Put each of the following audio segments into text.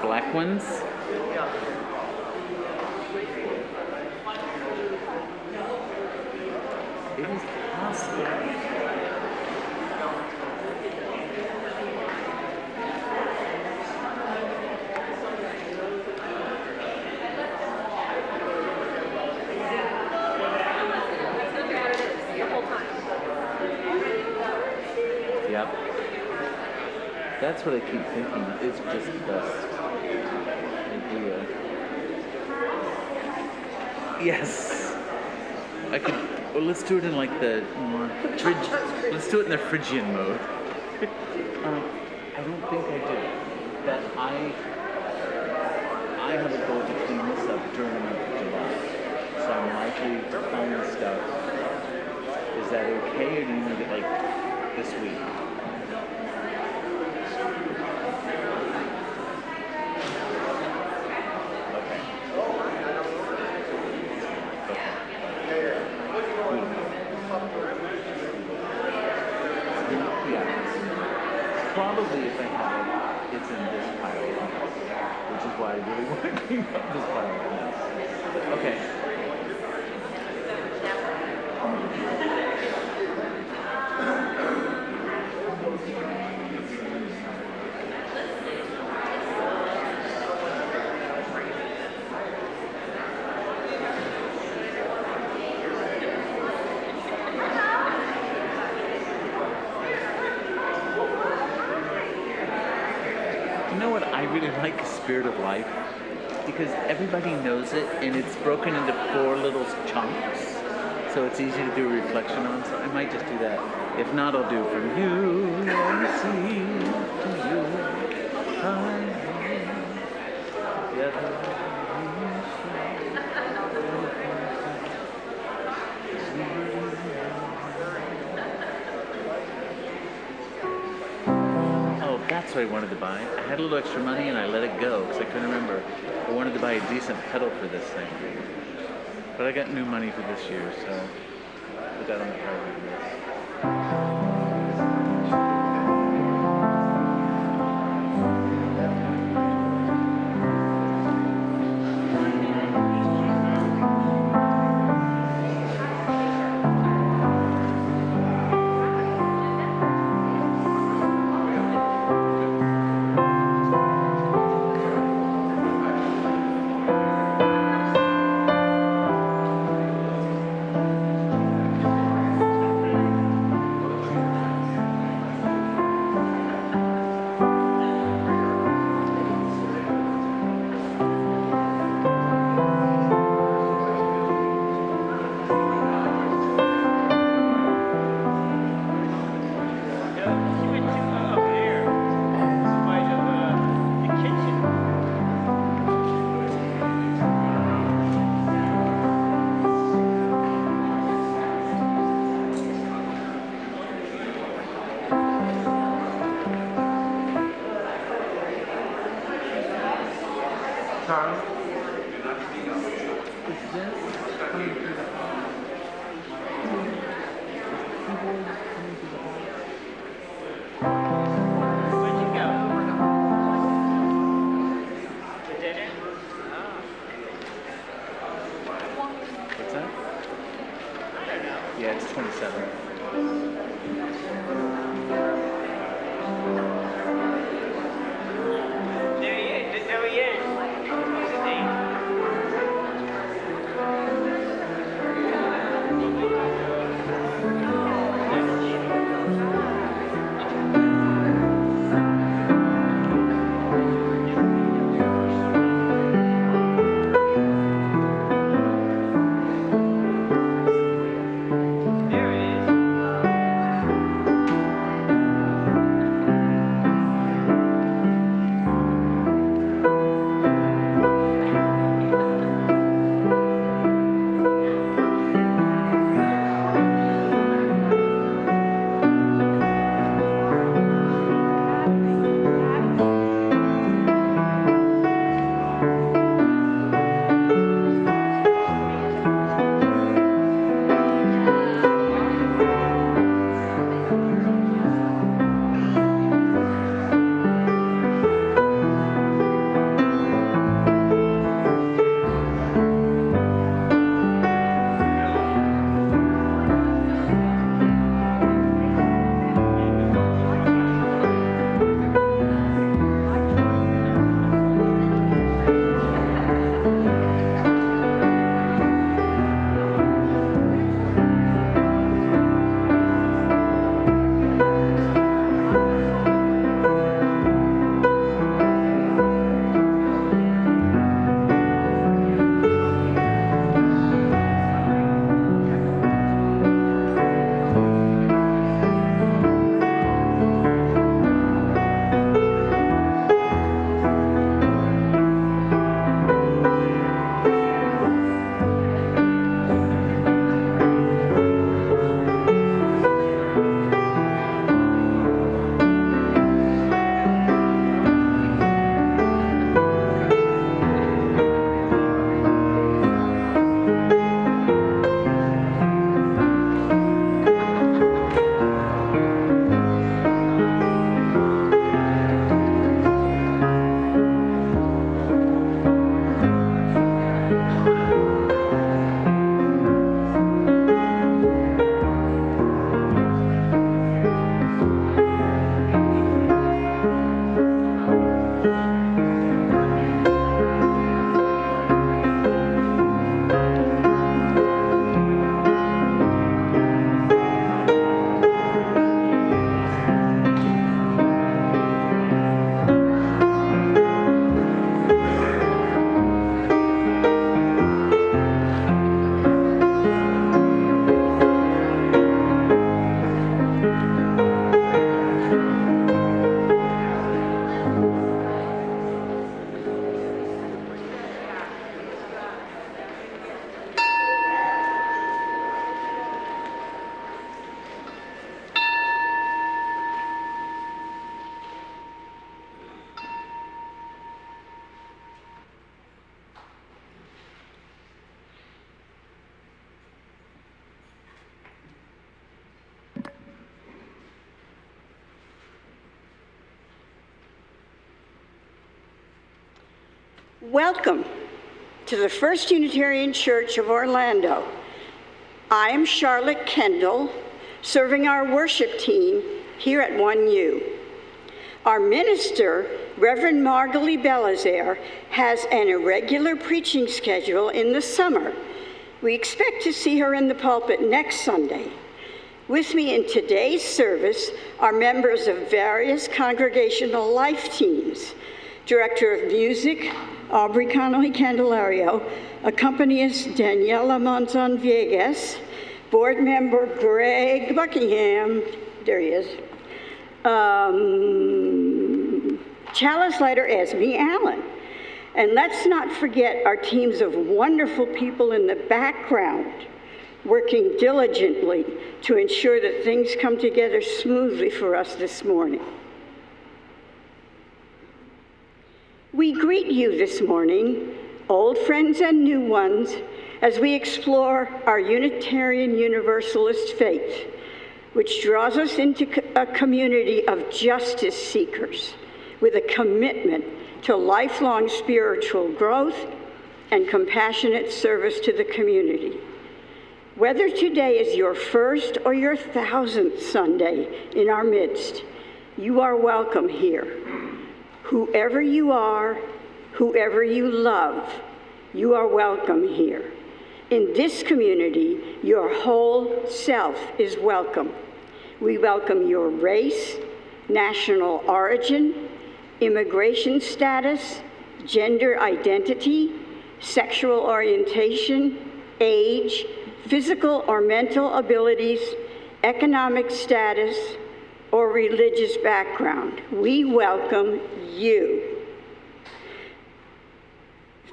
black ones. It is possible. Yep. That's what I keep thinking. It's just the best idea. Yes. I could. Well, let's do it in like the let's do it in the Phrygian mode. I don't think I do. That I have a goal to clean this up during the month of July. So I'm likely to find stuff. Is that okay, or do you need it like this week? Probably if I have it, it's in this pile, which is why I really want to clean up this pile of mess. Okay. Like Spirit of Life, because everybody knows it and it's broken into 4 little chunks, so it's easy to do a reflection on. So I might just do that. If not, I'll do from you I see to you I That's what I wanted to buy. I had a little extra money and I let it go because I couldn't remember. I wanted to buy a decent pedal for this thing. But I got new money for this year, so put that on the priority list. Welcome to the First Unitarian Church of Orlando. I am Charlotte Kendall, serving our worship team here at 1U. Our minister, Reverend Margalie Belizaire, has an irregular preaching schedule in the summer. We expect to see her in the pulpit next Sunday. With me in today's service are members of various Congregational Life Teams. Director of Music, Aubrey Connelly-Candelario, accompanist Daniela Monzon-Viegas, board member Greg Buckingham, there he is, chalice lighter Esme Allen. And let's not forget our teams of wonderful people in the background, working diligently to ensure that things come together smoothly for us this morning. We greet you this morning, old friends and new ones, as we explore our Unitarian Universalist faith, which draws us into a community of justice seekers with a commitment to lifelong spiritual growth and compassionate service to the community. Whether today is your first or your 1,000th Sunday in our midst, you are welcome here. Whoever you are, whoever you love, you are welcome here. In this community, your whole self is welcome. We welcome your race, national origin, immigration status, gender identity, sexual orientation, age, physical or mental abilities, economic status, or religious background. We welcome you.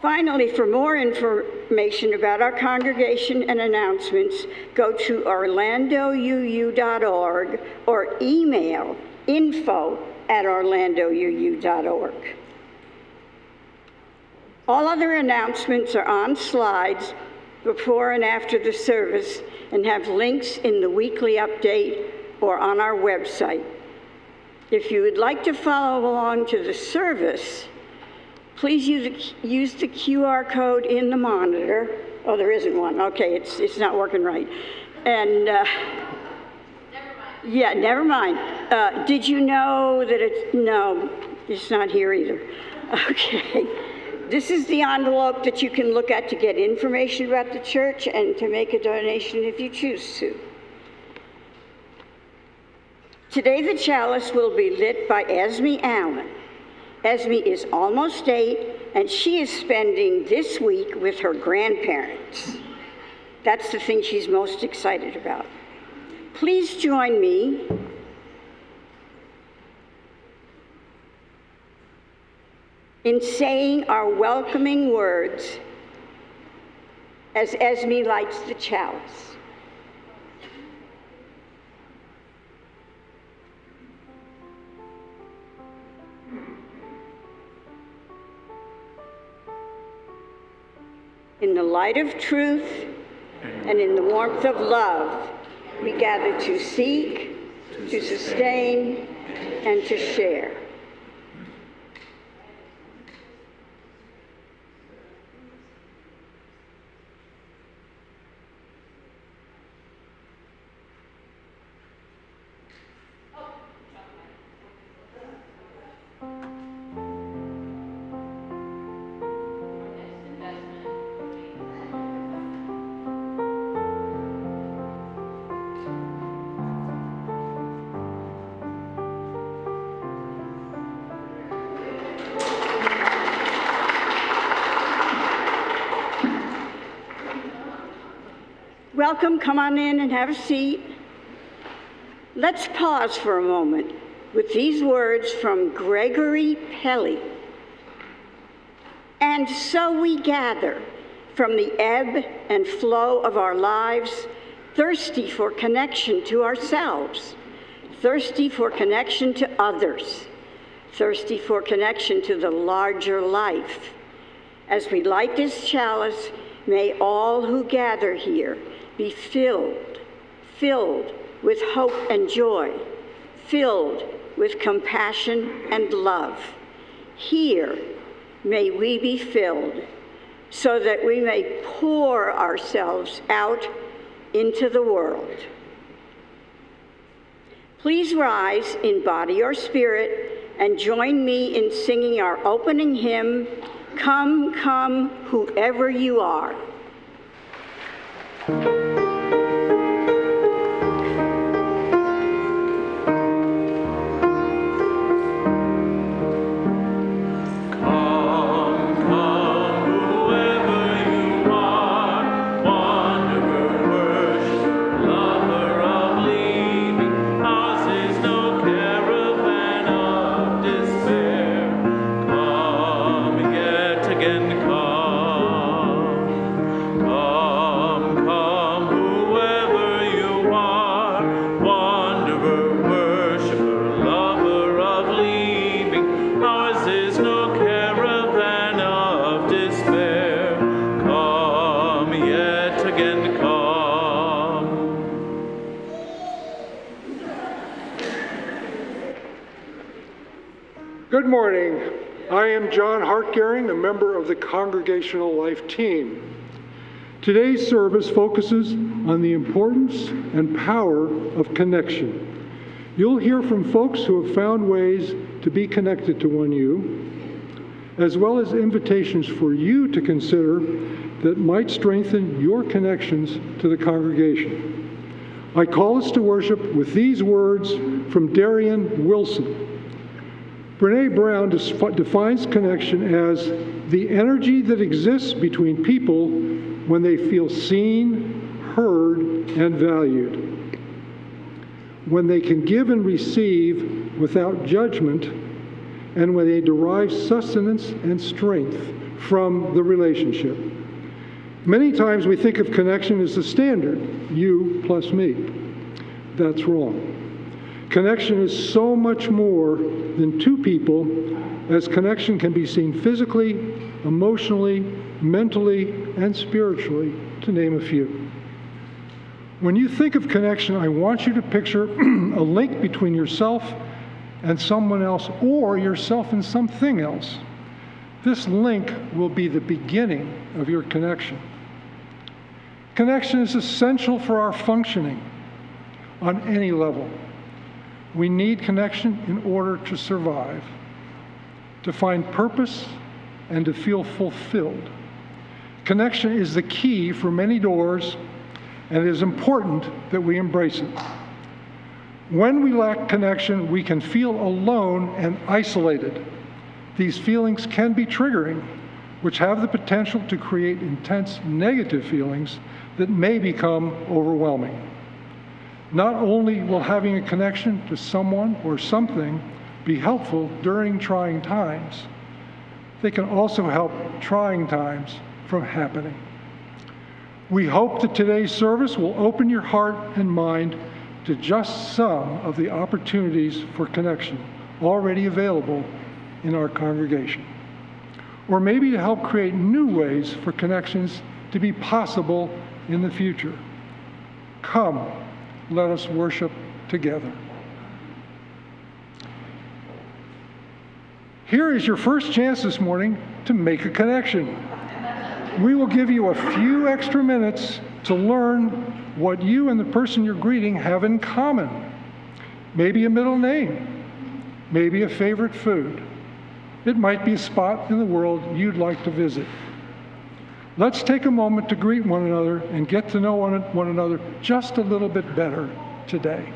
Finally, for more information about our congregation and announcements, go to orlandouu.org or email info@orlandouu.org. All other announcements are on slides before and after the service and have links in the weekly update or on our website. If you would like to follow along to the service, please use the QR code in the monitor. Oh, there isn't one. Okay, it's not working right. And never mind. Yeah, never mind. Did you know that no, it's not here either. Okay. This is the envelope that you can look at to get information about the church and to make a donation if you choose to. Today the chalice will be lit by Esme Allen. Esme is almost 8, and she is spending this week with her grandparents. That's the thing she's most excited about. Please join me in saying our welcoming words as Esme lights the chalice. In the light of truth and in the warmth of love, we gather to seek, to sustain, and to share. Welcome, come on in and have a seat. Let's pause for a moment with these words from Gregory Pelly. And so we gather from the ebb and flow of our lives, thirsty for connection to ourselves, thirsty for connection to others, thirsty for connection to the larger life. As we light this chalice, may all who gather here be filled with hope and joy, filled with compassion and love. Here, may we be filled, so that we may pour ourselves out into the world. Please rise in body or spirit and join me in singing our opening hymn, Come, Come, Whoever You Are. Good morning. I am John Hartgering, a member of the Congregational Life Team. Today's service focuses on the importance and power of connection. You'll hear from folks who have found ways to be connected to one you, as well as invitations for you to consider that might strengthen your connections to the congregation. I call us to worship with these words from Darian Wilson. Brene Brown defines connection as the energy that exists between people when they feel seen, heard, and valued. When they can give and receive without judgment, and when they derive sustenance and strength from the relationship. Many times we think of connection as the standard, you plus me. That's wrong. Connection is so much more than two people, as connection can be seen physically, emotionally, mentally, and spiritually, to name a few. When you think of connection, I want you to picture a link between yourself and someone else, or yourself and something else. This link will be the beginning of your connection. Connection is essential for our functioning on any level. We need connection in order to survive, to find purpose, and to feel fulfilled. Connection is the key for many doors, and it is important that we embrace it. When we lack connection, we can feel alone and isolated. These feelings can be triggering, which have the potential to create intense negative feelings that may become overwhelming. Not only will having a connection to someone or something be helpful during trying times, they can also help trying times from happening. We hope that today's service will open your heart and mind to just some of the opportunities for connection already available in our congregation, or maybe to help create new ways for connections to be possible in the future. Come, let us worship together. Here is your first chance this morning to make a connection. We will give you a few extra minutes to learn what you and the person you're greeting have in common. Maybe a middle name, maybe a favorite food. It might be a spot in the world you'd like to visit. Let's take a moment to greet one another and get to know one another just a little bit better today.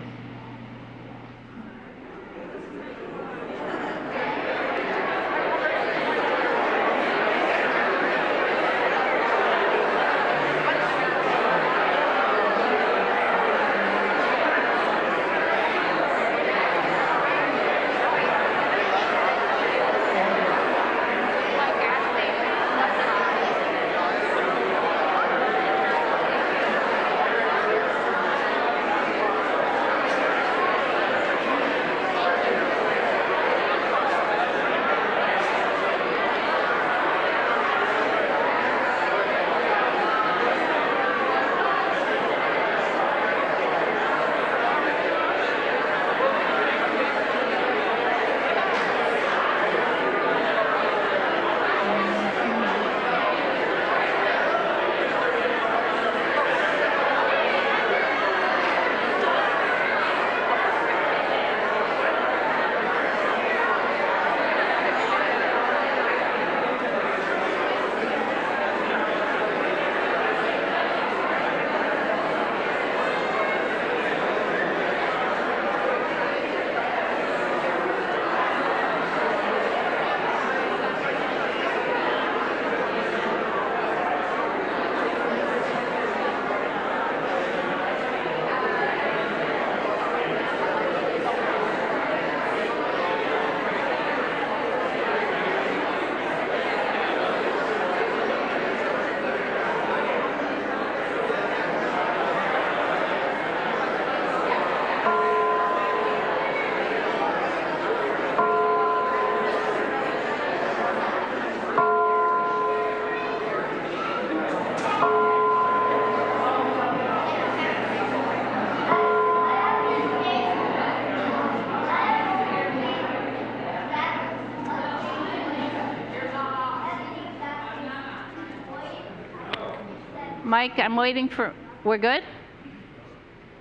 Mike, I'm waiting for, we're good?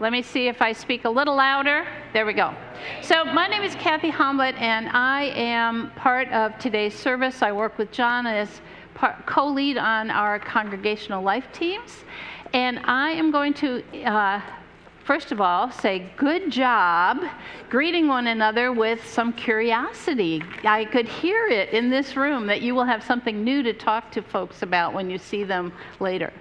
Let me see if I speak a little louder. There we go. So my name is Kathy Homblette, and I am part of today's service. I work with John as co-lead on our Congregational Life Teams. And I am going to, first of all, say good job greeting one another with some curiosity. I could hear it in this room that you will have something new to talk to folks about when you see them later.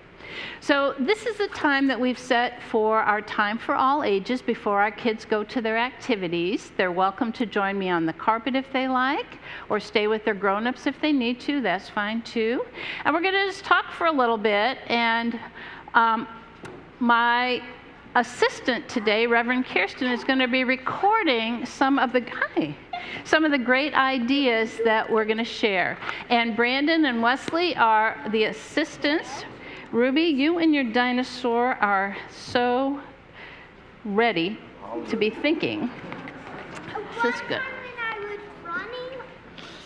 So this is the time that we've set for our time for all ages before our kids go to their activities. They're welcome to join me on the carpet if they like, or stay with their grown-ups if they need to. That's fine too. And we're going to just talk for a little bit. And my assistant today, Reverend Kirsten, is going to be recording some of the great ideas that we're going to share. And Brandon and Wesley are the assistants. Ruby, you and your dinosaur are so ready to be thinking. This is good. When I was running,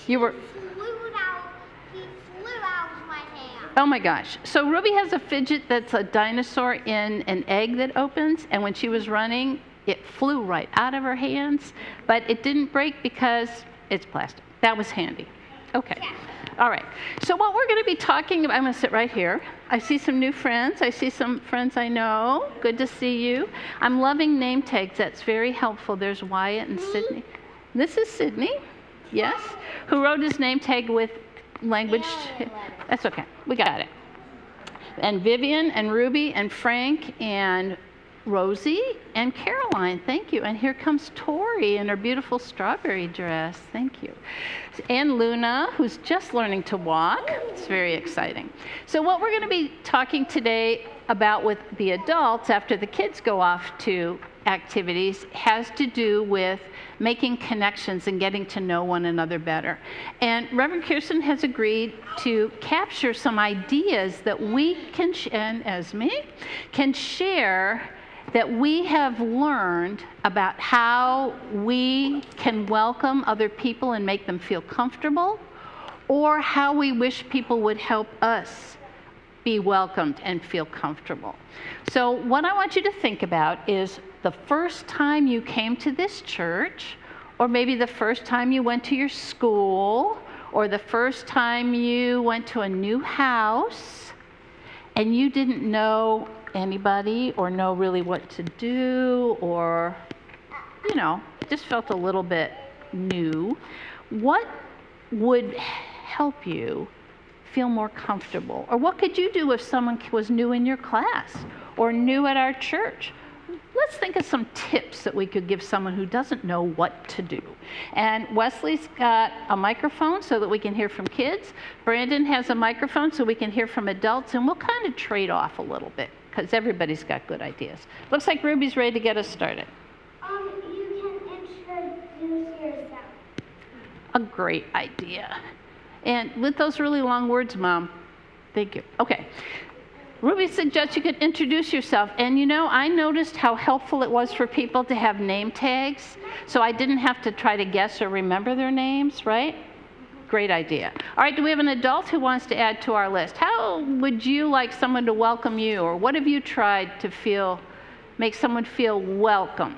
You were. he flew out of my hand. Oh my gosh. So Ruby has a fidget that's a dinosaur in an egg that opens, and when she was running, it flew right out of her hands, but it didn't break because it's plastic. That was handy. Okay. All right. So what we're going to be talking about, I'm going to sit right here. I see some new friends. I see some friends I know. Good to see you. I'm loving name tags. That's very helpful. There's Wyatt and Sydney. This is Sydney, yes, who wrote his name tag with language. That's okay. We got it. And Vivian and Ruby and Frank and Rosie and Caroline, thank you. And here comes Tori in her beautiful strawberry dress, thank you. And Luna, who's just learning to walk. It's very exciting. So what we're going to be talking today about with the adults after the kids go off to activities has to do with making connections and getting to know one another better. And Reverend Kirsten has agreed to capture some ideas that we can, and Esme, can share that we have learned about how we can welcome other people and make them feel comfortable, or how we wish people would help us be welcomed and feel comfortable. So what I want you to think about is the first time you came to this church, or maybe the first time you went to your school, or the first time you went to a new house, and you didn't know anybody or know really what to do, or, just felt a little bit new. What would help you feel more comfortable? Or what could you do if someone was new in your class or new at our church? Let's think of some tips that we could give someone who doesn't know what to do. And Wesley's got a microphone so that we can hear from kids. Brandon has a microphone so we can hear from adults, and we'll kind of trade off a little bit because everybody's got good ideas. Looks like Ruby's ready to get us started. You can introduce yourself. A great idea. And with those really long words, Mom, thank you. Okay. Ruby suggests you could introduce yourself. And I noticed how helpful it was for people to have name tags, so I didn't have to try to guess or remember their names, right? Great idea. All right, do we have an adult who wants to add to our list? How would you like someone to welcome you, or what have you tried to make someone feel welcome?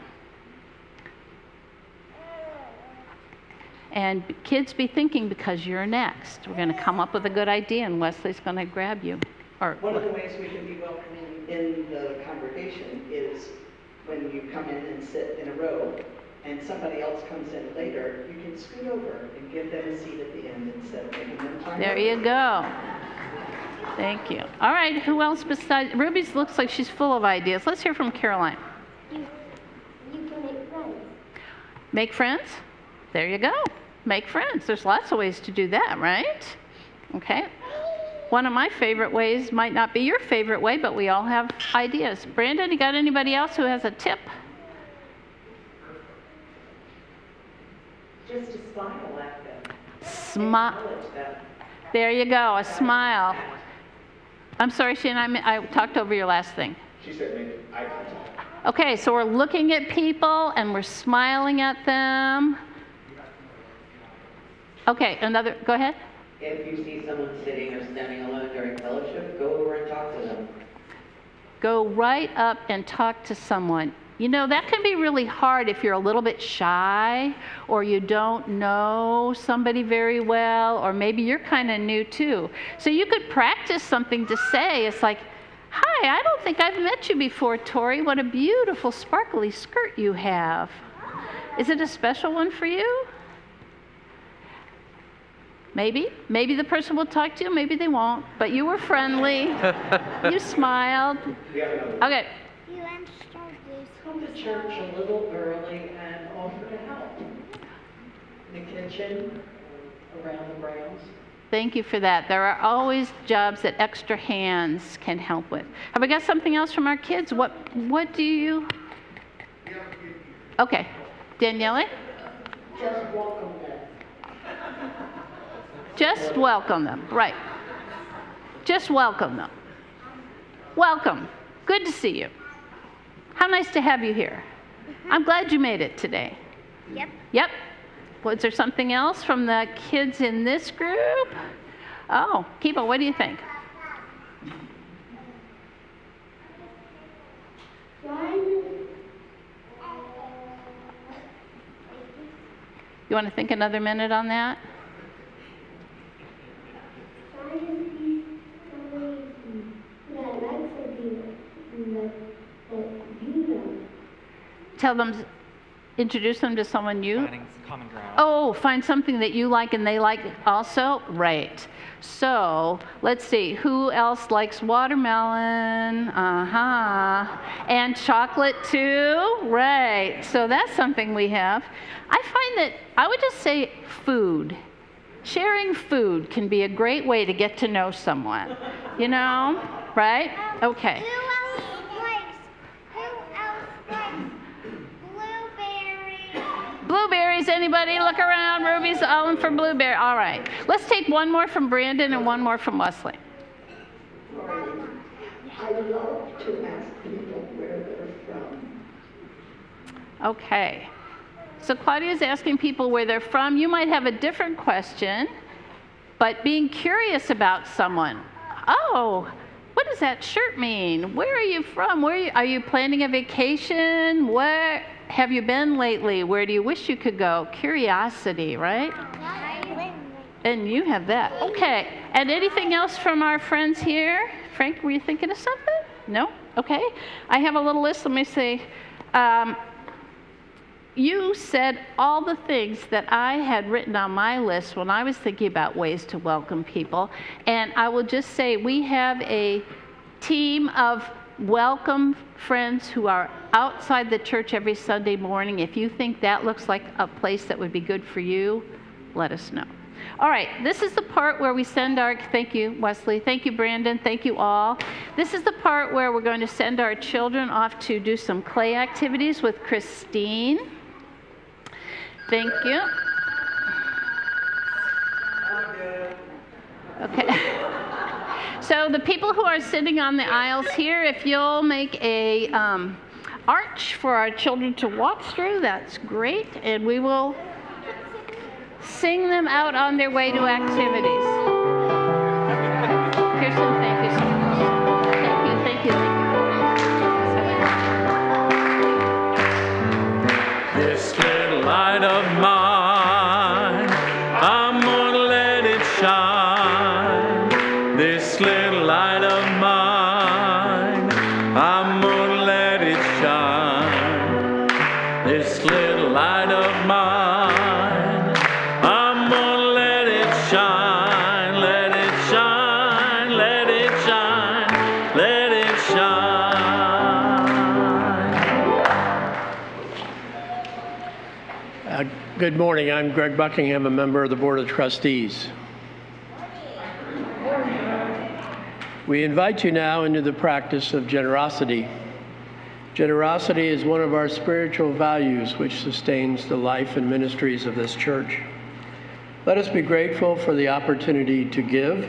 And kids, be thinking, because you're next. We're going to come up with a good idea, and Wesley's going to grab you. One of the ways we can be welcoming in the congregation is when you come in and sit in a row and somebody else comes in later, you can scoot over and give them a seat at the end instead of making them climb There over. you go. Thank you. All right, who else besides Ruby? Looks like she's full of ideas. Let's hear from Caroline. You can make friends. Make friends? There you go. Make friends. There's lots of ways to do that, right? Okay. One of my favorite ways might not be your favorite way, but we all have ideas. Brandon, you got anybody else who has a tip? Just to smile at them. Smile. Acknowledge them. There you go, a smile. I'm sorry, Shane, I talked over your last thing. She said make eye contact. Okay, so we're looking at people and we're smiling at them. Okay, go ahead. If you see someone sitting or standing alone during fellowship, go over and talk to them. Go right up and talk to someone. You know, that can be really hard if you're a little bit shy, or you don't know somebody very well, or maybe you're kind of new too. So you could practice something to say. It's like, "Hi, I don't think I've met you before, Tori. What a beautiful sparkly skirt you have. Is it a special one for you?" Maybe the person will talk to you, maybe they won't, but you were friendly. You smiled. Okay. You introduced Come to church a little early and offer to help. In the kitchen, around the grounds. Thank you for that. There are always jobs that extra hands can help with. Have we got something else from our kids? What do you? Okay. Daniele? Just welcome them. Just welcome them. Right. Just welcome them. Welcome. Good to see you. How nice to have you here. I'm glad you made it today. Yep. Yep. Was there something else from the kids in this group? Oh, Kiva, what do you think? You want to think another minute on that? Tell them, introduce them to someone you. Finding common ground. Oh, find something that you like and they like also? Right. So, let's see, who else likes watermelon? And chocolate too? Right. So that's something we have. I find that, I would just say food. Sharing food can be a great way to get to know someone. You know? Right? Okay. Who else likes blueberries? Blueberries, anybody? Look around. Ruby's all in for blueberry. All right. Let's take one more from Brandon and one more from Wesley. I love to ask people where they're from. Okay. So Claudia's asking people where they're from. You might have a different question, but being curious about someone. Oh, what does that shirt mean? Where are you from? Are you planning a vacation? Where have you been lately? Where do you wish you could go? Curiosity, right? And you have that. Okay. And anything else from our friends here? Frank, were you thinking of something? No? Okay. I have a little list. Let me see. You said all the things that I had written on my list when I was thinking about ways to welcome people. And I will just say we have a team of welcome friends who are outside the church every Sunday morning. If you think that looks like a place that would be good for you, let us know. All right, this is the part where we send our, thank you, Wesley, thank you, Brandon, thank you all. This is the part where we're going to send our children off to do some clay activities with Christine. Thank you. Okay. So the people who are sitting on the aisles here, if you'll make a arch for our children to walk through, that's great. And we will sing them out on their way to activities. Kirsten, thank you so much. Thank you. This little light of mine, I'm gonna let it shine. This little light of mine, I'm gonna let it shine. This little light of mine, I'm gonna let it shine, let it shine, let it shine, let it shine. Good morning. I'm Greg Buckingham, a member of the Board of Trustees. We invite you now into the practice of generosity. Generosity is one of our spiritual values which sustains the life and ministries of this church. Let us be grateful for the opportunity to give,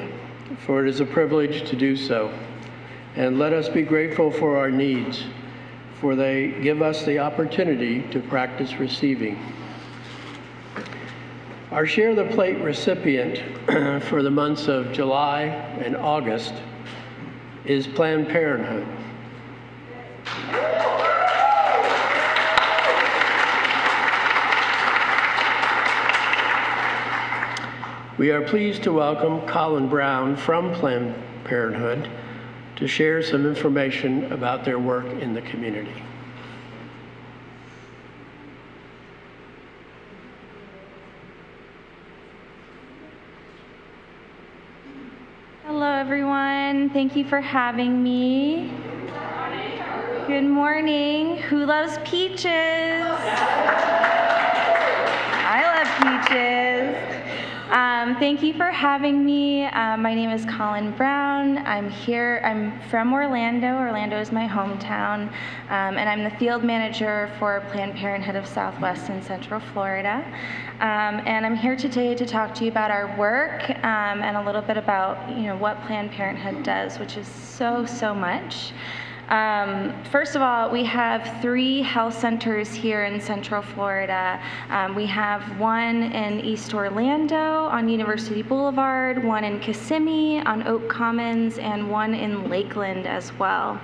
for it is a privilege to do so. And let us be grateful for our needs, for they give us the opportunity to practice receiving. Our Share the Plate recipient for the months of July and August is Planned Parenthood. We are pleased to welcome Colin Brown from Planned Parenthood to share some information about their work in the community. Hello, everyone. Thank you for having me. Good morning. Who loves peaches? I love peaches. Thank you for having me. My name is Colin Brown. I'm from Orlando. Orlando is my hometown. And I'm the field manager for Planned Parenthood of Southwest and Central Florida. And I'm here today to talk to you about our work and a little bit about what Planned Parenthood does, which is so much. First of all, we have 3 health centers here in Central Florida. We have one in East Orlando on University Boulevard, one in Kissimmee on Oak Commons, and one in Lakeland as well.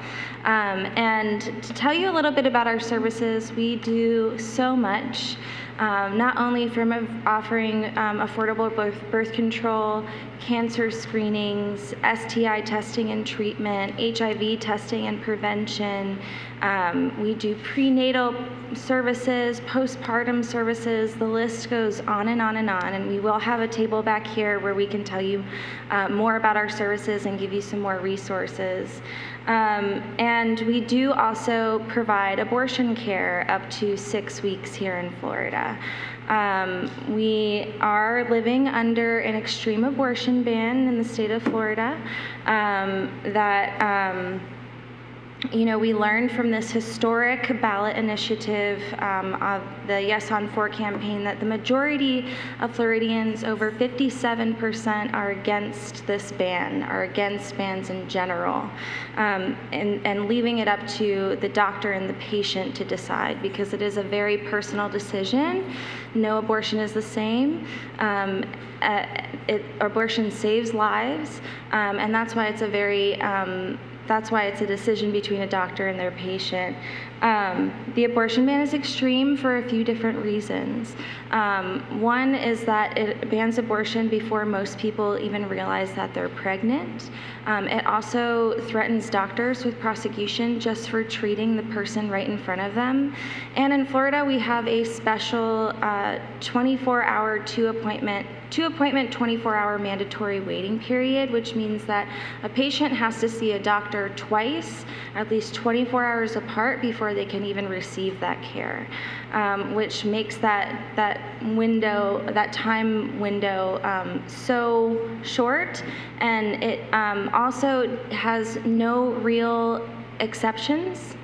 And to tell you a little bit about our services, we do so much. Not only from offering affordable birth control, cancer screenings, STI testing and treatment, HIV testing and prevention. We do prenatal services, postpartum services. The list goes on and on and on. And we will have a table back here where we can tell you more about our services and give you some more resources. And we do also provide abortion care up to 6 weeks here in Florida. We are living under an extreme abortion ban in the state of Florida we learned from this historic ballot initiative of the Yes on 4 campaign that the majority of Floridians, over 57%, are against this ban, are against bans in general, and leaving it up to the doctor and the patient to decide, because it is a very personal decision. No abortion is the same. Abortion saves lives, and that's why it's a decision between a doctor and their patient. The abortion ban is extreme for a few different reasons. One is that it bans abortion before most people even realize that they're pregnant. It also threatens doctors with prosecution just for treating the person right in front of them. And in Florida, we have a special 24-hour, two-appointment, 24-hour mandatory waiting period, which means that a patient has to see a doctor twice, at least 24 hours apart, before they can even receive that care, which makes that time window so short, and it also has no real exceptions.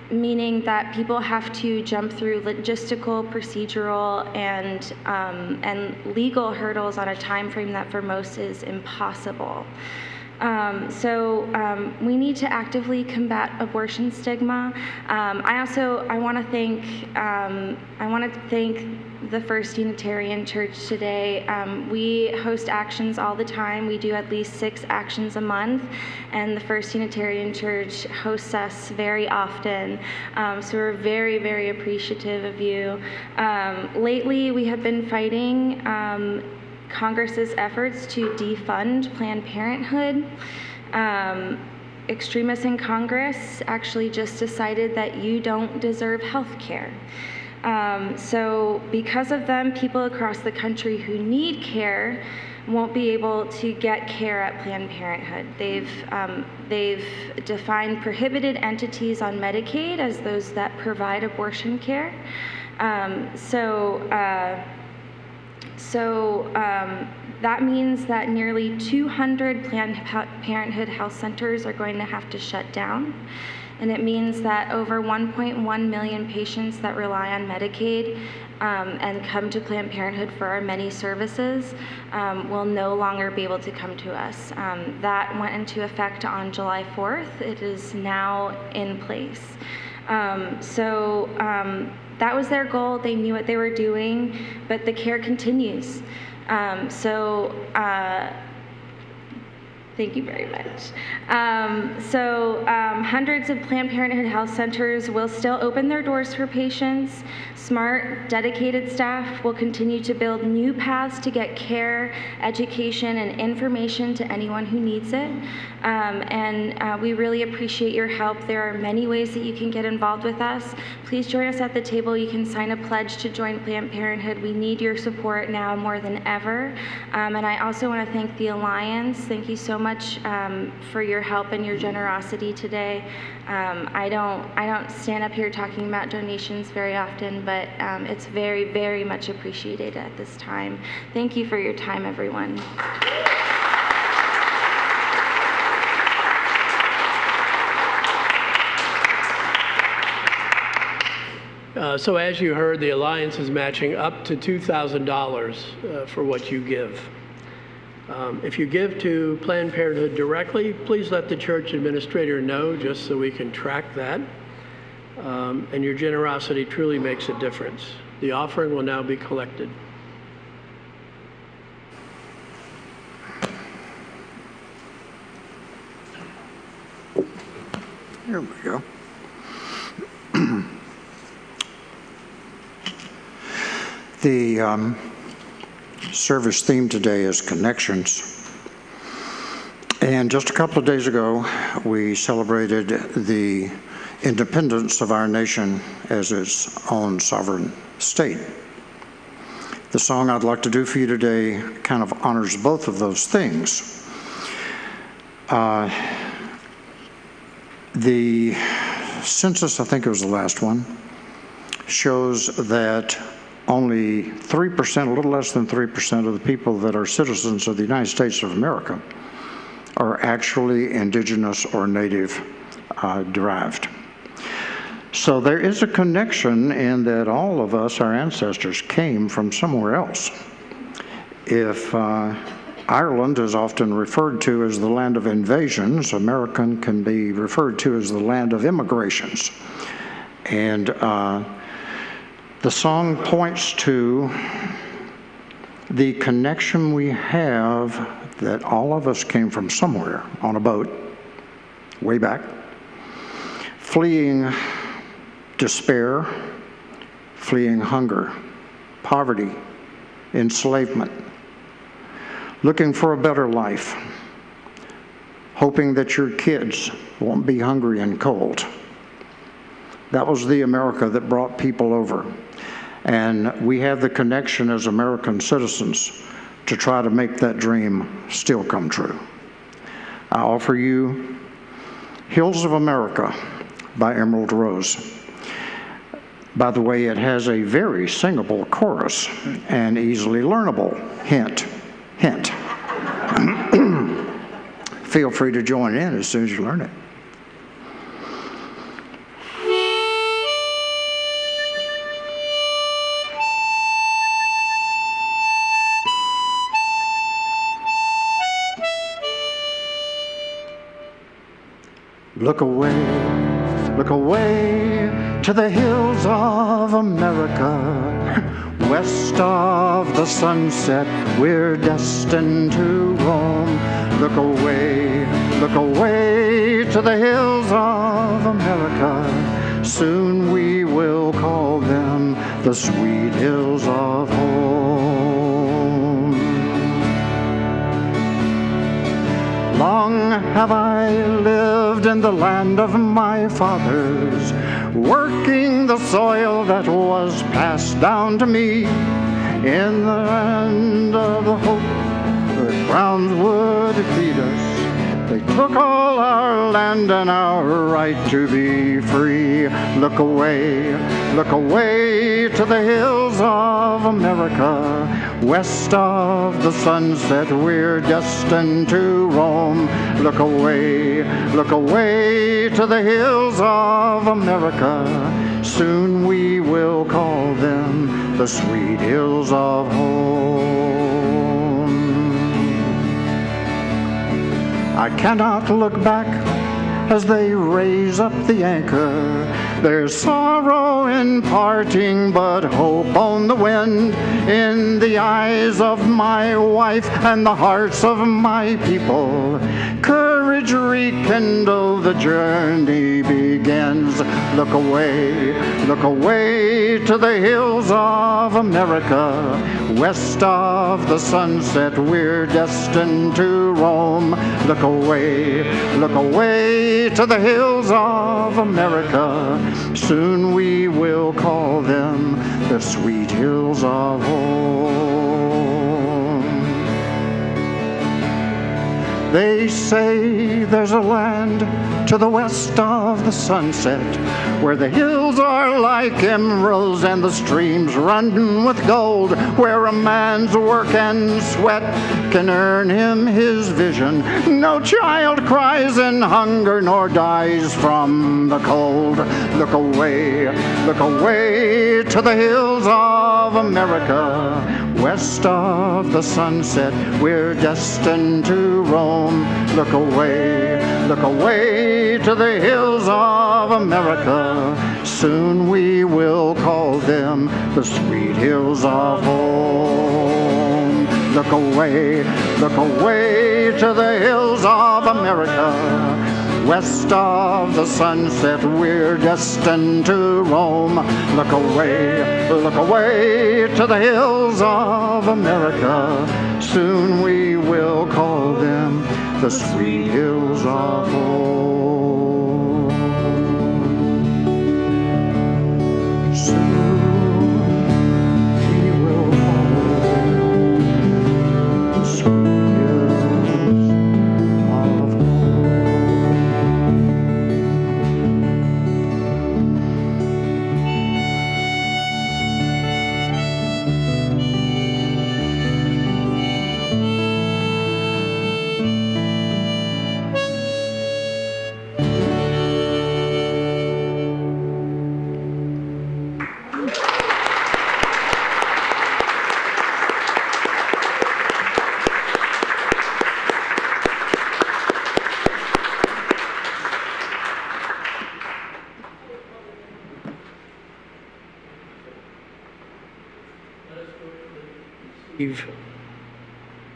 Meaning that people have to jump through logistical, procedural, and legal hurdles on a time frame that for most is impossible. We need to actively combat abortion stigma. I want to thank the First Unitarian Church today. We host actions all the time. We do at least 6 actions a month, and the First Unitarian Church hosts us very often. So we're very, very appreciative of you. Lately, we have been fighting Congress's efforts to defund Planned Parenthood. Extremists in Congress actually just decided that you don't deserve health care. So because of them, people across the country who need care won't be able to get care at Planned Parenthood. They've defined prohibited entities on Medicaid as those that provide abortion care. That means that nearly 200 Planned Parenthood health centers are going to have to shut down. And it means that over 1.1 million patients that rely on Medicaid and come to Planned Parenthood for our many services will no longer be able to come to us. That went into effect on July 4th. It is now in place. That was their goal. They knew what they were doing, but the care continues. Thank you very much. Hundreds of Planned Parenthood health centers will still open their doors for patients. Smart, dedicated staff will continue to build new paths to get care, education, and information to anyone who needs it. We really appreciate your help. There are many ways that you can get involved with us. Please join us at the table. You can sign a pledge to join Planned Parenthood. We need your support now more than ever. And I also want to thank the Alliance. Thank you so much for your help and your generosity today. I don't stand up here talking about donations very often, but it's very, very much appreciated at this time. Thank you for your time, everyone. So as you heard, the Alliance is matching up to $2,000 for what you give. If you give to Planned Parenthood directly, please let the church administrator know just so we can track that. And your generosity truly makes a difference. The offering will now be collected. Here we go. The service theme today is Connections. And just a couple of days ago, we celebrated the independence of our nation as its own sovereign state. The song I'd like to do for you today kind of honors both of those things. The census, I think it was the last one, shows that only 3%, a little less than 3% of the people that are citizens of the United States of America are actually indigenous or native derived. So there is a connection in that all of us, our ancestors, came from somewhere else. If Ireland is often referred to as the land of invasions, American can be referred to as the land of immigrations. And the song points to the connection we have that all of us came from somewhere on a boat, way back, fleeing despair, fleeing hunger, poverty, enslavement, looking for a better life, hoping that your kids won't be hungry and cold. That was the America that brought people over. And we have the connection as American citizens to try to make that dream still come true. I offer you Hills of America by Emerald Rose. By the way, it has a very singable chorus and easily learnable. Hint, hint. Feel free to join in as soon as you learn it. Look away to the hills of America. West of the sunset, we're destined to roam. Look away to the hills of America. Soon we will call them the sweet hills of home. Long have I lived in the land of my fathers, working the soil that was passed down to me. In the land of the hope the crowns would feed us, they took all our land and our right to be free. Look away to the hills of America. West of the sunset, we're destined to roam. Look away to the hills of America. Soon we will call them the sweet hills of home. I cannot look back as they raise up the anchor. There's sorrow in parting, but hope on the wind in the eyes of my wife and the hearts of my people. Courage rekindle, the journey begins. Look away to the hills of America. West of the sunset, we're destined to roam. Look away to the hills of America. Soon we will call them the sweet hills of home. They say there's a land to the west of the sunset, where the hills are like emeralds and the streams run with gold, where a man's work and sweat can earn him his vision. No child cries in hunger nor dies from the cold. Look away to the hills of America. West of the sunset, we're destined to roam. Look away to the hills of America. Soon we will call them the sweet hills of home. Look away to the hills of America. West of the sunset, we're destined to roam. Look away to the hills of America. Soon we will call them the sweet hills of home. Soon we will call them the sweet hills of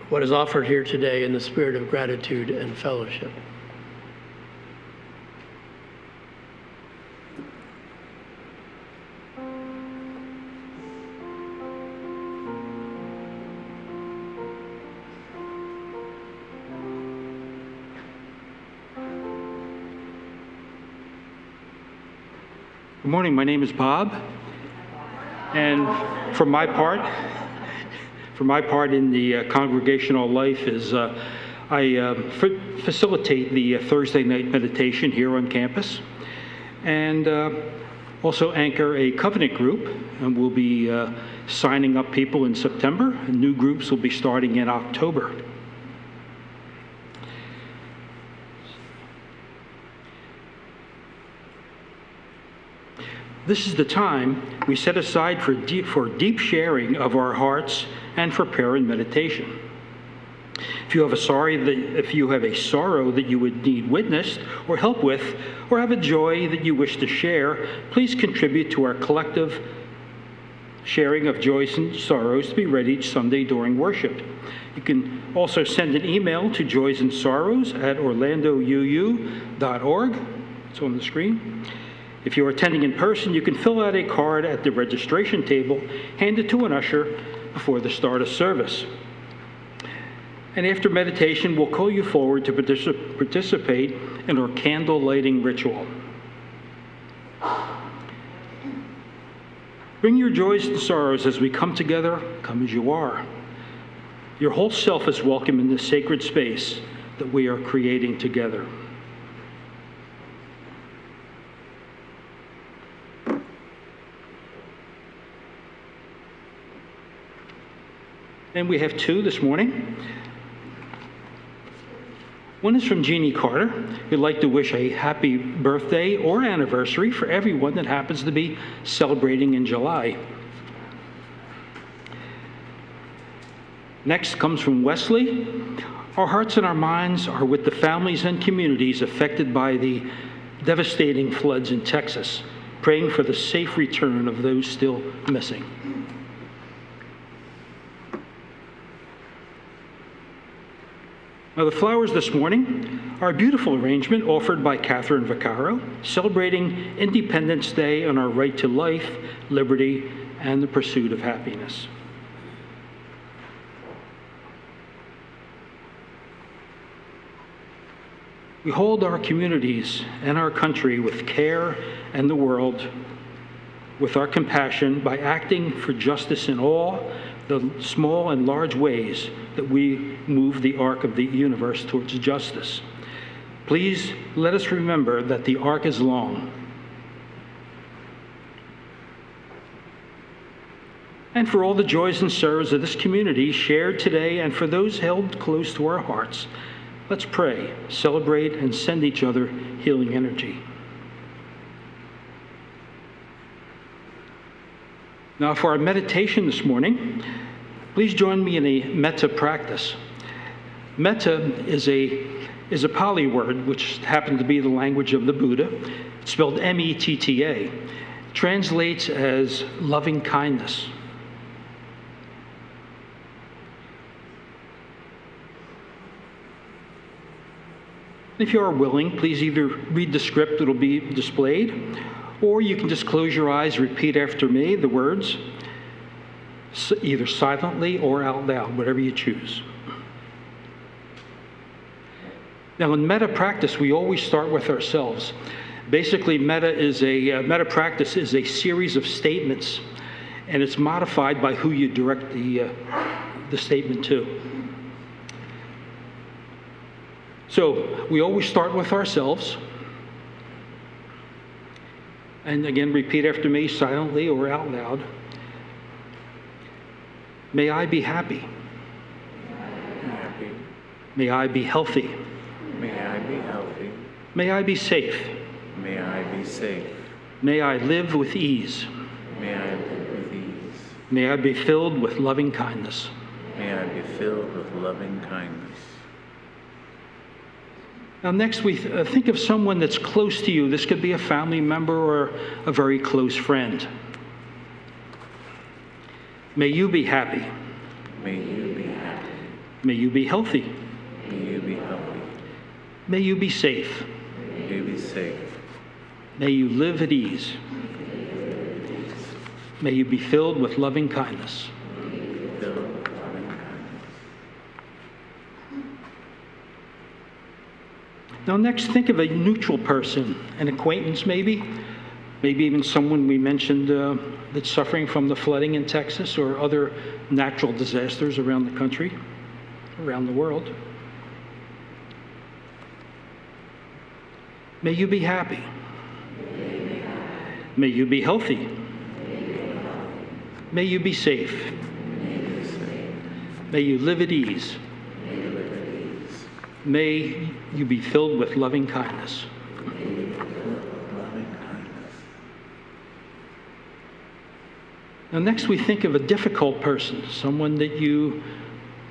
what is offered here today in the spirit of gratitude and fellowship. Good morning, my name is Bob, and for my part in the congregational life is I facilitate the Thursday night meditation here on campus, and also anchor a covenant group, and we'll be signing up people in September, and new groups will be starting in October. This is the time we set aside for deep sharing of our hearts and for prayer and meditation. If you have a sorrow that you would need witnessed or help with, or have a joy that you wish to share, please contribute to our collective sharing of joys and sorrows to be read each Sunday during worship. You can also send an email to joysandsorrows@orlandouu.org. It's on the screen. If you're attending in person, you can fill out a card at the registration table, hand it to an usher before the start of service. And after meditation, we'll call you forward to participate in our candle lighting ritual. Bring your joys and sorrows as we come together, come as you are. Your whole self is welcome in this sacred space that we are creating together. And we have two this morning. One is from Jeannie Carter, who'd like to wish a happy birthday or anniversary for everyone that happens to be celebrating in July. Next comes from Wesley. Our hearts and our minds are with the families and communities affected by the devastating floods in Texas, praying for the safe return of those still missing. Now, the flowers this morning are a beautiful arrangement offered by Catherine Vaccaro, celebrating Independence Day and our right to life, liberty, and the pursuit of happiness. We hold our communities and our country with care and the world with our compassion by acting for justice in all the small and large ways that we move the arc of the universe towards justice. Please let us remember that the arc is long. And for all the joys and sorrows of this community shared today and for those held close to our hearts, let's pray, celebrate, and send each other healing energy. Now, for our meditation this morning, please join me in a metta practice. Metta is a Pali word, which happened to be the language of the Buddha. It's spelled M-E-T-T-A. It translates as loving kindness. If you are willing, please either read the script that will be displayed, or you can just close your eyes, repeat after me the words, either silently or out loud, whatever you choose. Now, in metta practice, we always start with ourselves. Basically, metta practice is a series of statements, and it's modified by who you direct the statement to. So we always start with ourselves. And again, repeat after me silently or out loud. May I be happy. May I be healthy. May I be healthy. May I be safe. May I be safe. May I live with ease. May I live with ease. May I be filled with loving kindness. May I be filled with loving kindness. Now next, we think of someone that's close to you. This could be a family member or a very close friend. May you be happy. May you be happy. May you be healthy. May you be healthy. May you be safe. May you be safe. May you live at ease. May you be filled with loving kindness. Filled with loving kindness. Now next, think of a neutral person, an acquaintance maybe even someone we mentioned that's suffering from the flooding in Texas or other natural disasters around the country, around the world. May you be happy. May you be healthy. May you be safe. May you live at ease. May you be filled with loving kindness. Now next we think of a difficult person, someone that you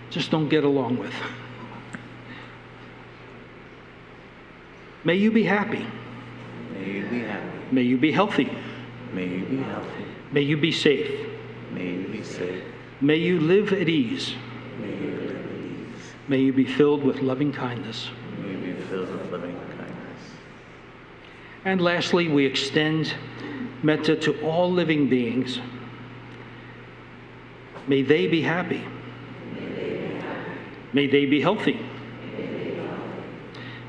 just don't get along with. May you be happy. May you be happy. May you be healthy. May you be healthy. May you be safe. May you be safe. May you live at ease. May you live at ease. May you be filled with loving kindness. May you be filled with loving kindness. And lastly, we extend metta to all living beings. May they be happy. May they be healthy.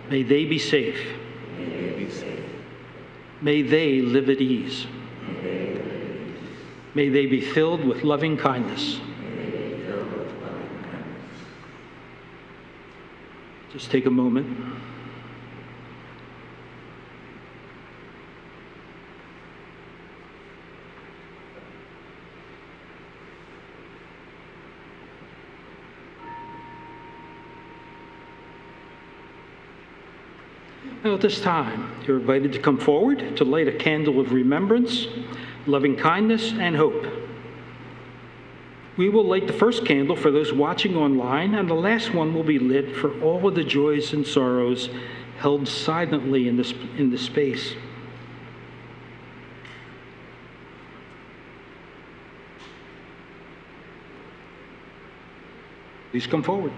May they be safe. May they be safe. May they live at ease. May they be filled with loving kindness. Filled with loving kindness. Just take a moment. Now at this time, you're invited to come forward to light a candle of remembrance, loving kindness, and hope. We will light the first candle for those watching online, and the last one will be lit for all of the joys and sorrows held silently in the space. Please come forward.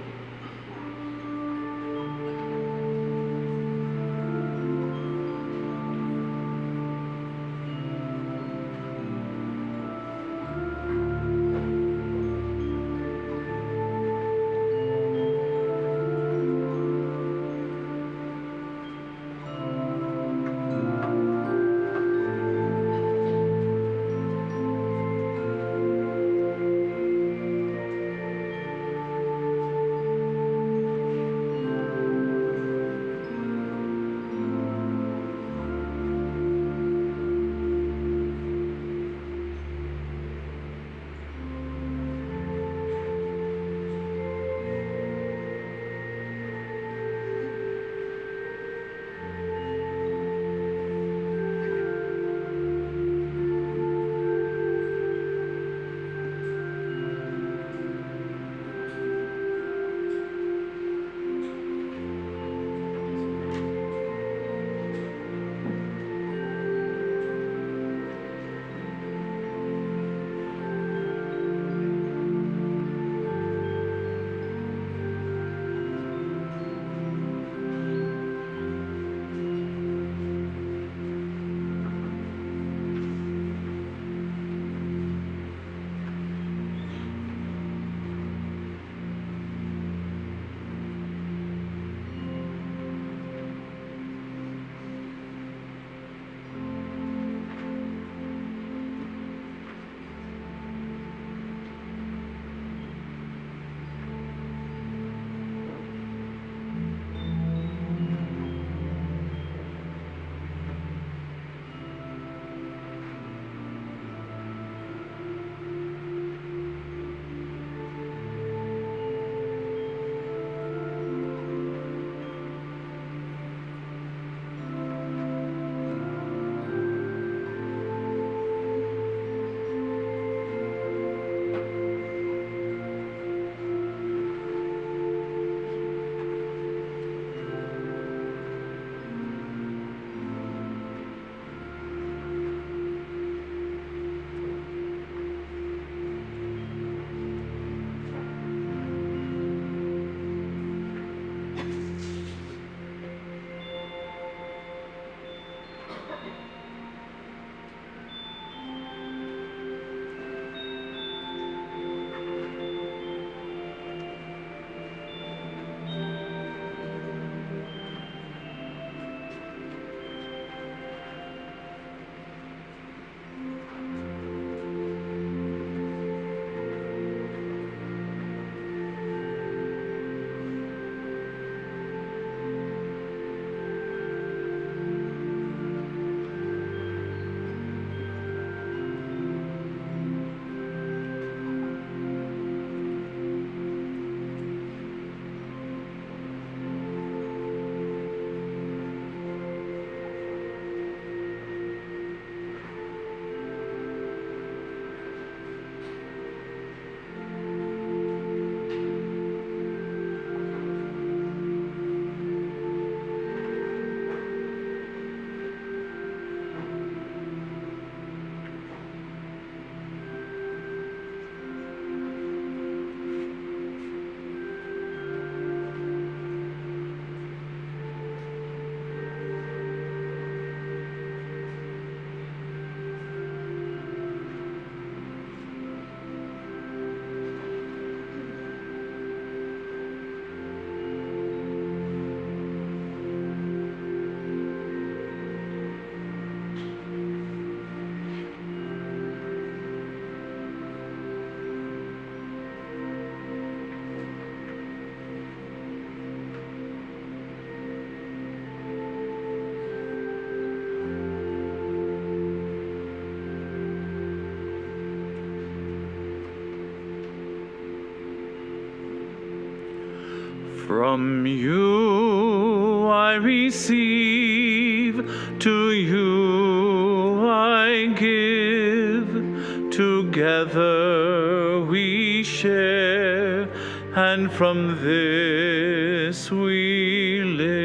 From you I receive, to you I give, together we share, and from this we live.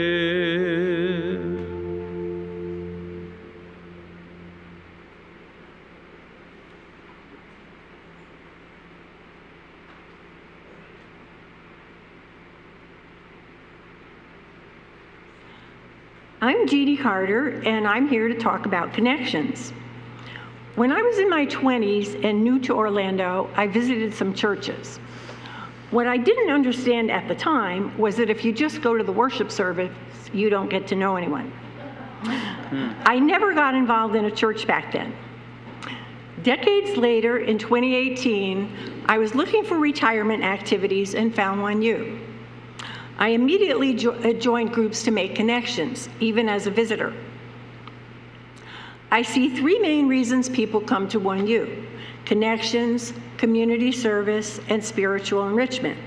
I'm Jeannie Carter, and I'm here to talk about connections. When I was in my 20s and new to Orlando, I visited some churches. What I didn't understand at the time was that if you just go to the worship service, you don't get to know anyone. I never got involved in a church back then. Decades later, in 2018, I was looking for retirement activities and found one new. I immediately joined groups to make connections, even as a visitor. I see three main reasons people come to 1U: connections, community service, and spiritual enrichment.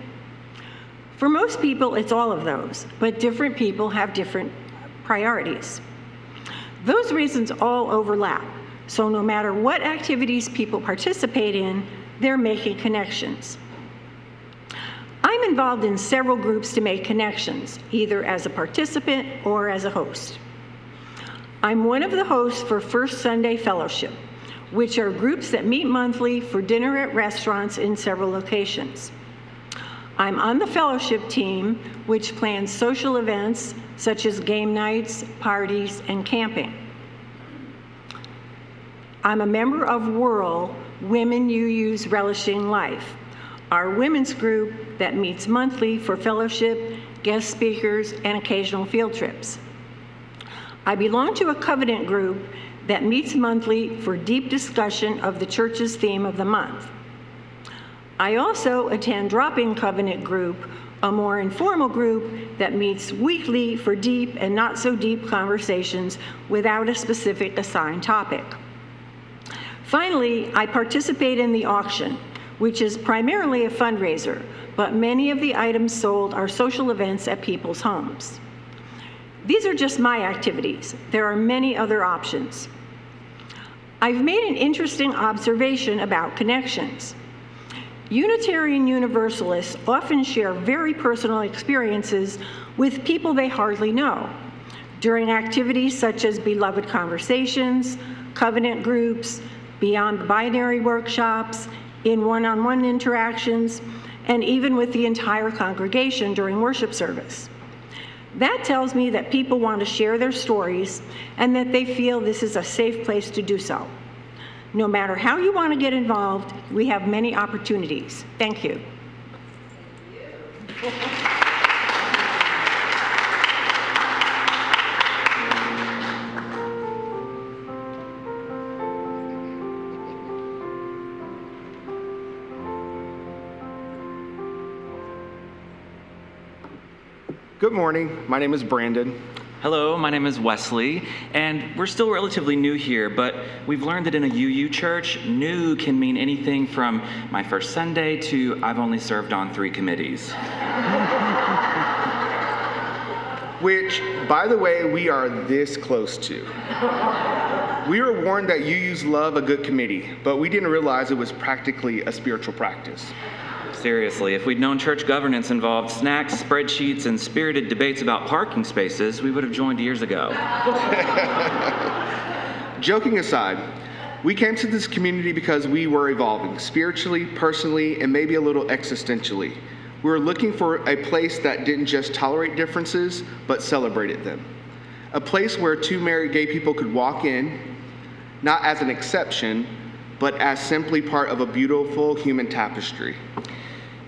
For most people, it's all of those, but different people have different priorities. Those reasons all overlap, so no matter what activities people participate in, they're making connections. I'm involved in several groups to make connections, either as a participant or as a host. I'm one of the hosts for First Sunday Fellowship, which are groups that meet monthly for dinner at restaurants in several locations. I'm on the fellowship team, which plans social events such as game nights, parties, and camping. I'm a member of WHIRL, Women UU's Relishing Life, our women's group that meets monthly for fellowship, guest speakers, and occasional field trips. I belong to a covenant group that meets monthly for deep discussion of the church's theme of the month. I also attend Drop-In Covenant Group, a more informal group that meets weekly for deep and not so deep conversations without a specific assigned topic. Finally, I participate in the auction, which is primarily a fundraiser, but many of the items sold are social events at people's homes. These are just my activities. There are many other options. I've made an interesting observation about connections. Unitarian Universalists often share very personal experiences with people they hardly know during activities such as Beloved Conversations, covenant groups, Beyond Binary workshops, in one-on-one interactions, and even with the entire congregation during worship service. That tells me that people want to share their stories and that they feel this is a safe place to do so. No matter how you want to get involved, we have many opportunities. Thank you. Good morning, my name is Brandon. Hello, my name is Wesley, and we're still relatively new here, but we've learned that in a UU church, new can mean anything from my first Sunday to I've only served on 3 committees. Which, by the way, we are this close to. We were warned that UUs love a good committee, but we didn't realize it was practically a spiritual practice. Seriously, if we'd known church governance involved snacks, spreadsheets, and spirited debates about parking spaces, we would have joined years ago. Joking aside, we came to this community because we were evolving spiritually, personally, and maybe a little existentially. We were looking for a place that didn't just tolerate differences, but celebrated them. A place where 2 married gay people could walk in, not as an exception, but as simply part of a beautiful human tapestry.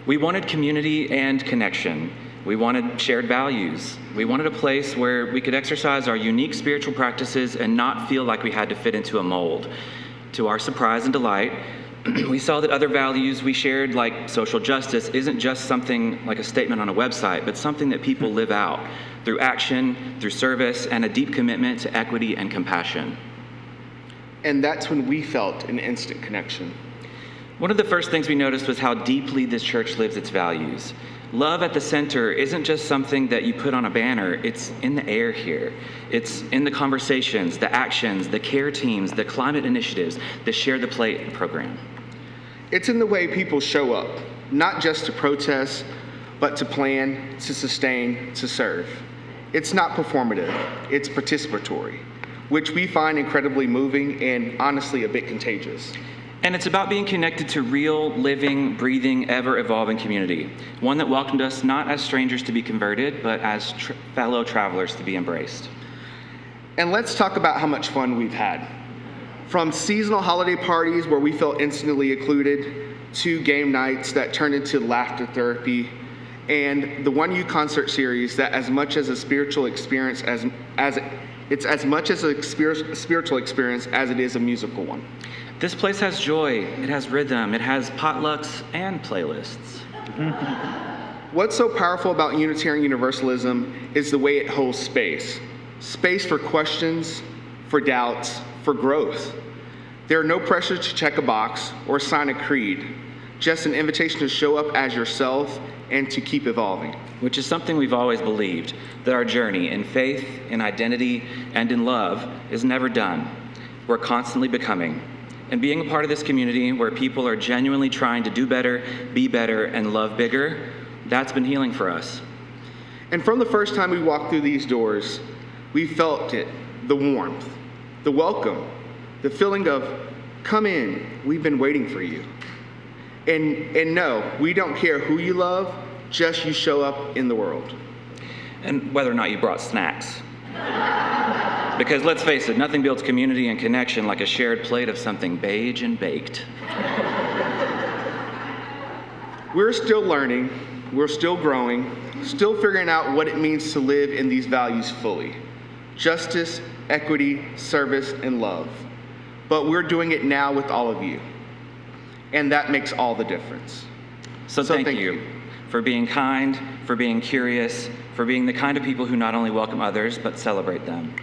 We wanted community and connection. We wanted shared values. We wanted a place where we could exercise our unique spiritual practices and not feel like we had to fit into a mold. To our surprise and delight, we saw that other values we shared, like social justice, isn't just something like a statement on a website, but something that people live out through action, through service, and a deep commitment to equity and compassion. And that's when we felt an instant connection. One of the first things we noticed was how deeply this church lives its values. Love at the center isn't just something that you put on a banner, it's in the air here. It's in the conversations, the actions, the care teams, the climate initiatives, the Share the Plate program. It's in the way people show up, not just to protest, but to plan, to sustain, to serve. It's not performative, it's participatory, which we find incredibly moving and honestly a bit contagious. And it's about being connected to real, living, breathing, ever-evolving community, one that welcomed us not as strangers to be converted, but as fellow travelers to be embraced. And let's talk about how much fun we've had. From seasonal holiday parties where we felt instantly included, to game nights that turned into laughter therapy, and the 1U concert series that as much as a spiritual experience it's as much as a spiritual experience as it is a musical one. This place has joy, it has rhythm, it has potlucks and playlists. What's so powerful about Unitarian Universalism is the way it holds space. Space for questions, for doubts, for growth. There are no pressure to check a box or sign a creed, just an invitation to show up as yourself and to keep evolving. Which is something we've always believed, that our journey in faith, in identity, and in love is never done. We're constantly becoming. And being a part of this community where people are genuinely trying to do better, be better, and love bigger, that's been healing for us. And from the first time we walked through these doors, we felt it, the warmth, the welcome, the feeling of, come in, we've been waiting for you. And no, we don't care who you love, just you show up in the world. And whether or not you brought snacks. Because let's face it, nothing builds community and connection like a shared plate of something beige and baked. We're still learning, we're still growing, still figuring out what it means to live in these values fully. Justice, equity, service, and love. But we're doing it now with all of you. And that makes all the difference. So thank you for being kind, for being curious, for being the kind of people who not only welcome others, but celebrate them.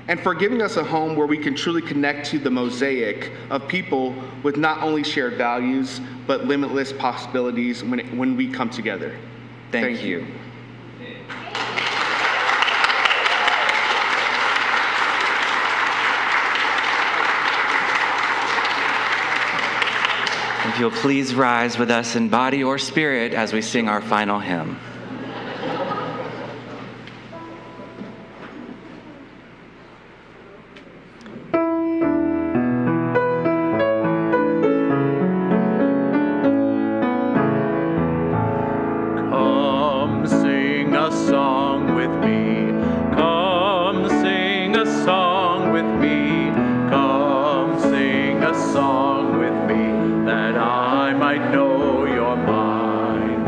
And for giving us a home where we can truly connect to the mosaic of people with not only shared values, but limitless possibilities when we come together. Thank you. If you'll please rise with us in body or spirit as we sing our final hymn. Come sing a song with me. Come sing a song with me. Come sing a song with me, that I might know you're mine.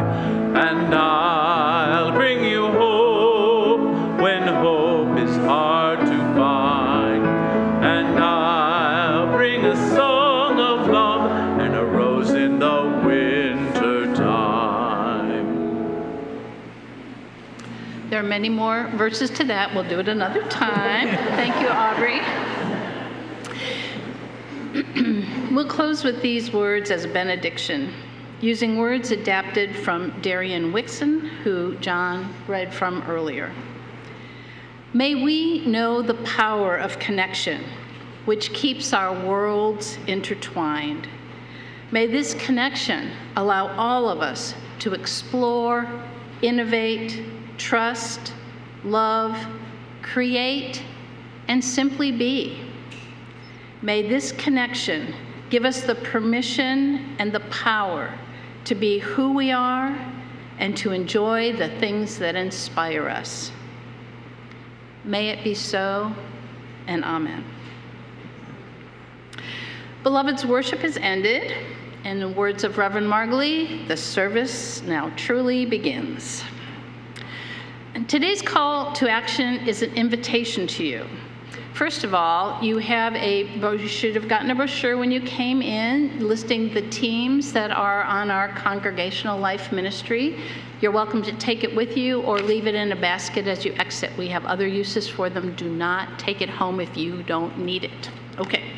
And I'll bring you hope when hope is hard to find. And I'll bring a song of love and a rose in the winter time. There are many more verses to that. We'll do it another time. Thank you, Aubrey. We'll close with these words as a benediction, using words adapted from Darian Wixon, who John read from earlier. May we know the power of connection, which keeps our worlds intertwined. May this connection allow all of us to explore, innovate, trust, love, create, and simply be. May this connection give us the permission and the power to be who we are and to enjoy the things that inspire us. May it be so, and amen. Beloveds, worship has ended. In the words of Reverend Margley, the service now truly begins. And today's call to action is an invitation to you. First of all, you should have gotten a brochure when you came in listing the teams that are on our Congregational Life Ministry. You're welcome to take it with you or leave it in a basket as you exit. We have other uses for them. Do not take it home if you don't need it. Okay.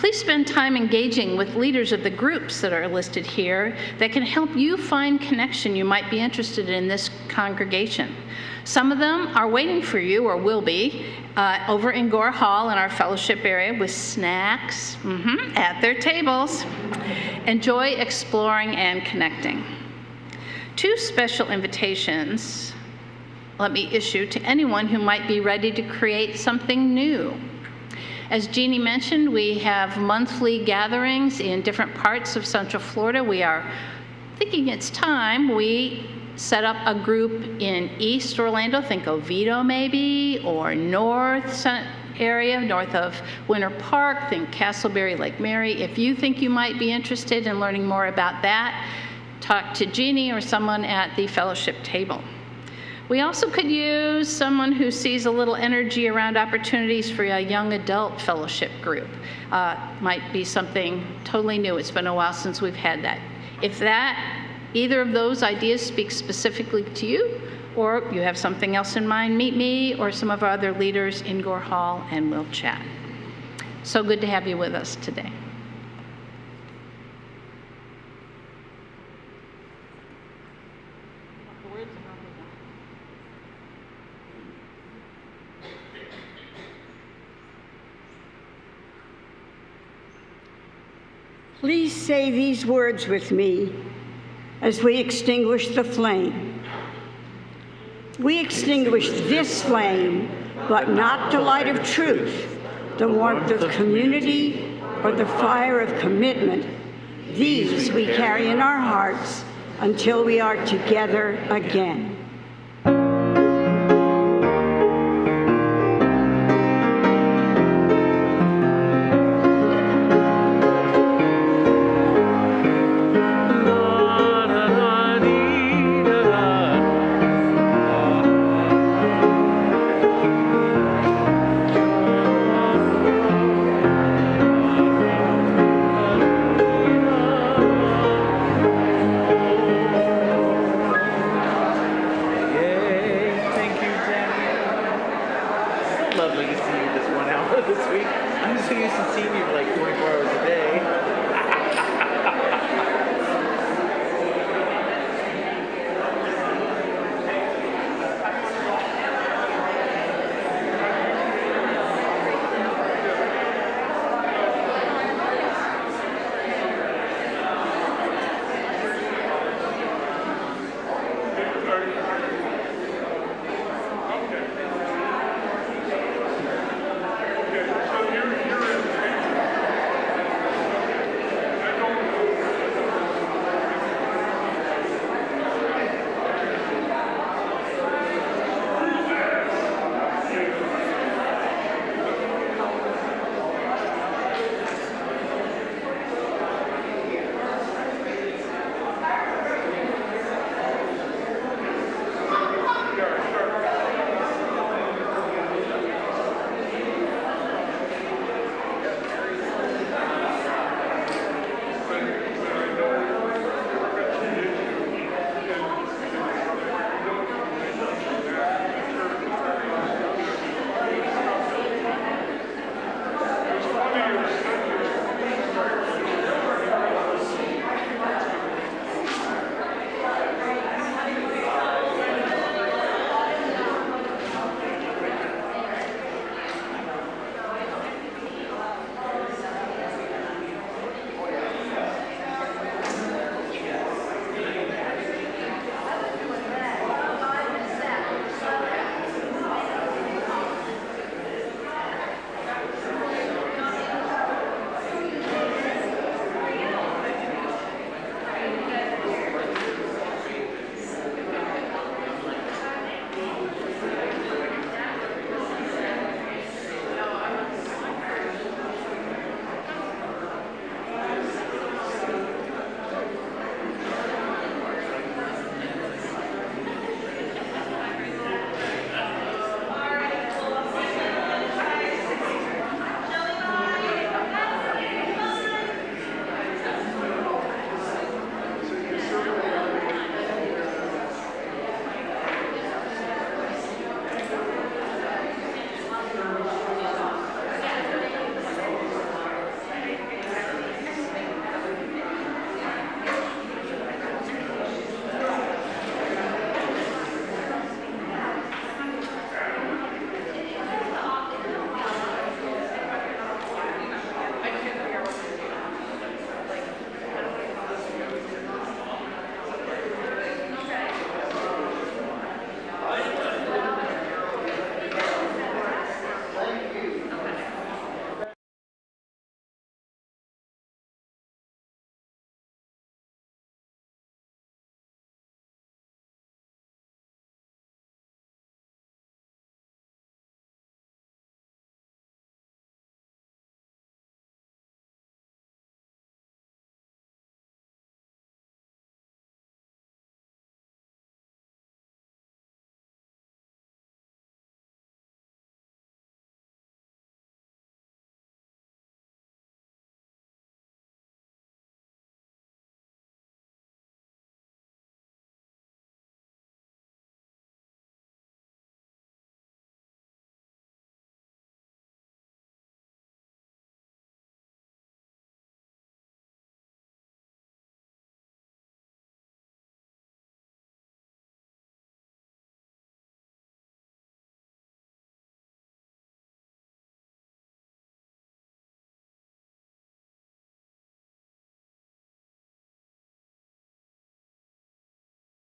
please spend time engaging with leaders of the groups that are listed here that can help you find connection you might be interested in this congregation. Some of them are waiting for you, or will be, over in Gore Hall in our fellowship area with snacks at their tables. Enjoy exploring and connecting. 2 special invitations let me issue to anyone who might be ready to create something new. As Jeannie mentioned, we have monthly gatherings in different parts of Central Florida. We are thinking it's time we set up a group in East Orlando, think Oviedo maybe, or north area, north of Winter Park, think Castleberry, Lake Mary. If you think you might be interested in learning more about that, talk to Jeannie or someone at the fellowship table. We also could use someone who sees a little energy around opportunities for a young adult fellowship group. Might be something totally new. It's been a while since we've had that. If either of those ideas speaks specifically to you, or you have something else in mind, meet me or some of our other leaders in Gore Hall and we'll chat. So good to have you with us today. Please say these words with me as we extinguish the flame. We extinguish this flame, but not the light of truth, the warmth of community, or the fire of commitment. These we carry in our hearts until we are together again.